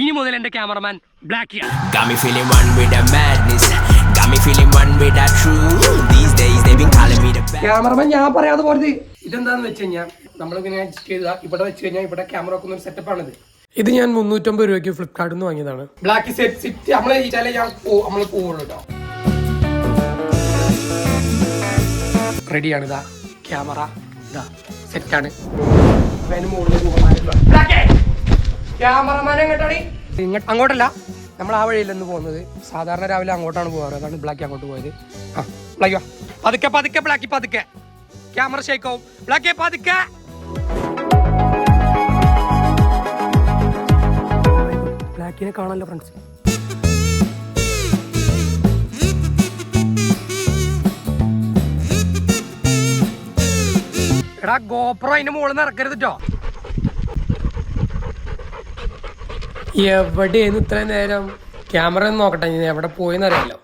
ഇനി മുതൽ എന്റെ ക്യാമറമാൻ ബ്ലാക്ക് ക്യാമറമാൻ. ഞാൻ പറയാതെ പോയത് ഇതെന്താന്ന് വെച്ച് കഴിഞ്ഞാൽ നമ്മളിങ്ങനെ ചെയ്താൽ ഇവിടെ വെച്ച് കഴിഞ്ഞാൽ ഇവിടെ ക്യാമറ വെക്കുന്ന ഒരു സെറ്റപ്പാണിത്. ഇത് ഞാൻ 350 രൂപയ്ക്ക് ഫ്ലിപ്കാർട്ടിൽ നിന്ന് വാങ്ങിയതാണ്. ബ്ലാക്ക് സെറ്റ് നമ്മളെ നമ്മൾ പോവുള്ളൂ കേട്ടോ. റെഡിയാണ്. ഇതാ ക്യാമറ, ഇതാ സെറ്റാണ്. ക്യാമറമാൻ എങ്ങോട്ടാണ്? അങ്ങോട്ടല്ല, നമ്മൾ ആ വഴിയില്ലെന്ന് പോകുന്നത്. സാധാരണ രാവിലെ അങ്ങോട്ടാണ് പോകാറ്. അതാണ് ബ്ലാക്ക് അങ്ങോട്ട് പോയത്. ആ ബ്ലാക്ക് പതുക്കെ പതുക്കെ ബ്ലാക്കി പതുക്കെ. ക്യാമറ ഷേക്കാവും. ബ്ലാക്ക് പതുക്കെ. ബ്ലാക്കിനെ കാണാനല്ലോ ഫ്രണ്ട്സ്. എടാ ഗോപ്രോ അതിന്റെ മുകളിൽ നിന്ന് ഇറക്കരുത് കേട്ടോ. എവിടെയായിരുന്നു ഇത്രയും നേരം? ക്യാമറ ഒന്ന് നോക്കട്ടെ, ഞാൻ എവിടെ പോയെന്ന് അറിയാലോ.